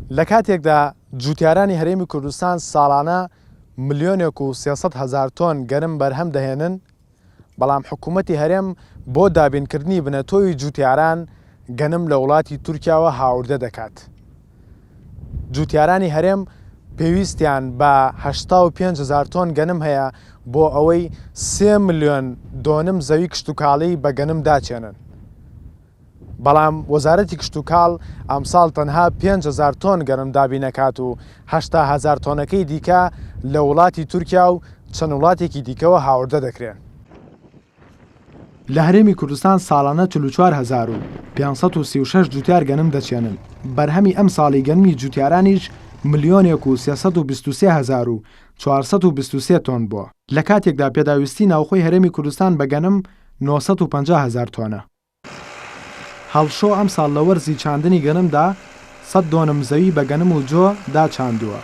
لە کاتێکدا جوتیارانی هەرێمی کوردستان ساڵانە 1,300,000 تۆن گەنم بەرهەم دەهێنن، بەڵام حکوومەتی هەرێم بۆ دابینکردنی بنەتۆی جوتیاران گەنم لە وڵاتی تورکیاوە هاوردە دەکات. جوتیارانی هەرێم پێویستیان بە 85,000 تۆن گەنم هەیە بۆ ئەوەی 3 ملیۆن دۆنم زەوی کشتتوکاڵی بە گەنم داچێنن. بەڵام وەزارەتی کشتتوکاڵ ئەمساڵ تەنها 5,000 تۆن گەنم دابینەکات و 80,000 تۆنەکەی دیکە لە وڵاتی تورکیا و چەند وڵاتێکی دیکەوە هاوردە دەکرێن. لە هەرێمی کوردستان ساڵانە 44,536 جوتیار گەنم دەچێنن. بەرهەمی ئەم ساڵی گەنمی جوتیارانیش 1,323,423 تۆن بووە. لە کاتێکدا پێداویستی ناوخۆی هەرێمی کوردستان بە گەنم 950,000 تۆنە. هەڵشۆ ئەم ساڵ لە وەرزی چاندنی گەنمدا 100 دۆنم زەوی بە گەنم و جۆ داچاندووە.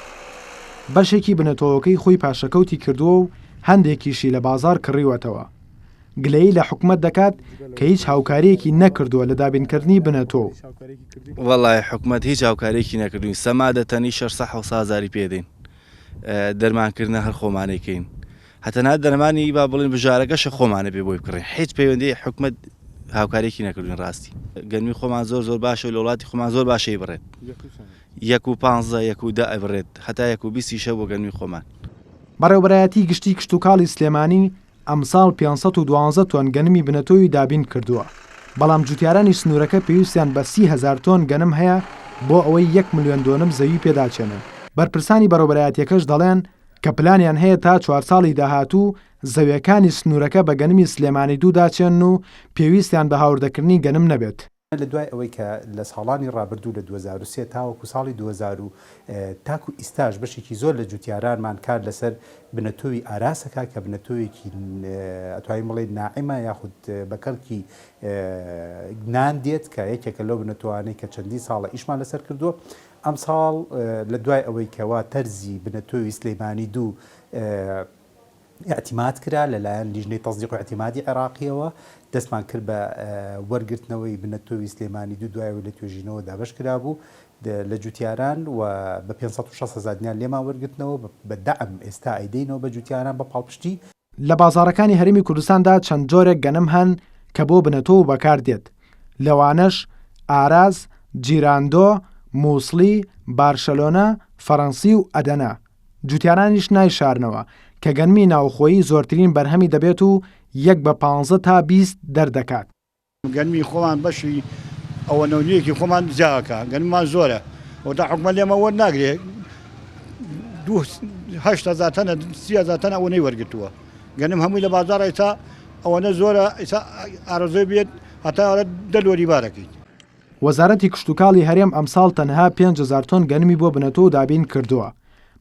بەشێکی بنەتۆوەکەی خۆی پاشەکەوتی کردووە و هەندێکیشی لە بازار کڕیوەتەوە. گلەیی لە حکومەت دەکات کە هیچ هاوکاریەکی نەکردووە لە دابینکردنی بنەتۆ. وەڵای حکومەت هیچ هاوکارێکی نەکردوین. سەمادەتەنی 600,000 پێدەین. دەرمانکردنە هەر خۆمانێکین. هەتەنها دەرمانی با بڵێن بژارەکەش خۆمانە بێ بۆی بکڕین. هیچ پەیوەندی حکومەت هاوکارێکی نەکردوین ڕاستی. گەنمی خۆمان زۆر باشە و لە وڵاتی خۆمان زۆر باشەی بڕێت. 1,15 1,10 ئەبڕێت هەتا 1,20 شە بۆ گەنمی خۆمان. بەڕێوەبەرایەتی گشتی کشتتوکاڵی سلێمانی ئەمساڵ 512 تۆن گەنمی بنەتۆی دابین کردووە. بەڵام جوتیارانی سنوورەکە پێویستیان بە 30,000 تۆن گەنم هەیە بۆ ئەوەی 1 ملیۆن دۆنم زەوی پێداچێنن. بەرپرسانی بەڕێوەبەرایەتیەکەش دەڵێن کە پلانیان هەیە تا 4 ساڵی داهاتوو زەویەکانی سنوورەکە بە گەنمی سلێمانی دوو داچێن و پێویستیان بە هاوردەکردنی گەنم نەبێت. لە دوای ئەوەی کە لە ساڵانی ڕابردوو لە 2023 تاوەکو ساڵی 2000 تاکو ئیستاژ بەشێکی زۆر لە جوتیارانمان کار لەسەر بنەتۆوی ئاراسەکە کە بنەتۆویەکی ئەتوانین بڵێ ناعیمە یاخود بەکەڵکی نان دێت کە یەکێکە لەو بنەتۆوانەی کە چەندی ساڵە ئیشمان لەسەر کردووە. ئەم ساڵ لە دوای ئەوەی کەوا تەرزی بنەتۆوی سلەیمانی دوو اعتیماد کرا لەلایەن لیژنەی تەصدیق و اعتیمادی عێراقیەوە، دەستمان کرد بە وەرگرتنەوەی بنەتۆوی سلێمانی دوو دوایەوە لە توێژینەوە دابش کرا بوو لە جوتیاران و بە 560,000 دینار لێمان وەرگرتنەوە بە دەعم ئێستا ئەیدەینەوە بە جوتیاران بە پاڵپشتی. لە بازاڕەکانی هەرێمی کوردستاندا چەند جۆرێک گەنم هەن کە بۆ بنەتۆ بەکار دێت. لەوانەش ئاراز، جیراندۆ، مووسڵی، بارشەلۆنە، فەڕەنسی و ئەدەنا. جوتیارانیش نایشارنەوە کە گەنمی ناوخۆیی زۆرترین بەرهەمی دەبێت و 1 بە 15 تا 20 دەردەکات. گەنمی خۆمان بەشی ئەوە نەونیەکی خۆمان جاکە گەنممان زۆرە وەدا حکومەت لێمە وەرناگرێت 8,000 تەنە 30,000 تەنە ئەوە نەی وەرگرتووە. گەنم هەمووی لە بازاڕ ئێستا ئەوەنە زۆرە ئێستا ئارەزۆی بێت هەتا دەلۆری بارەکەیت. وەزارەتی کشتتوکاڵی هەرێم ئەمساڵ تەنها 5,000 تۆن گەنمی بۆ بنەتۆ دابین کردووە.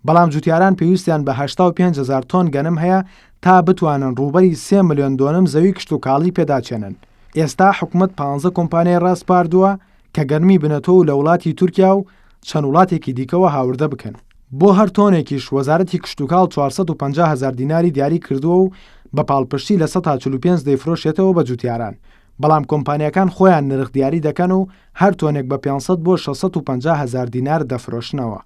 بەڵام جوتیاران پێویستیان بە 85,000 تۆن گەنم هەیە تا بتوانن ڕووبەری 3 ملیۆن دۆنم زەوی کشتتوکاڵی پێداچێنن. ئێستا حکومەت 15 کۆمپانیای ڕاستپاردووە کە گەنمی بنەتۆ و لە وڵاتی تورکیا و چەند وڵاتێکی دیکەوە هاوردە بکەن. بۆ هەر تۆنێکیش وەزارەتی کشتتوکاڵ 450,000 دیناری دیاری کردووە و بە پاڵپشتی لە 145 دەیفرۆشێتەوە بە جوتیاران. بەڵام کۆمپانیەکان خۆیان نرخ دیاری دەکەن و هەر تۆنێک بە 500 بۆ 650,000 دینار دەفرۆشنەوە.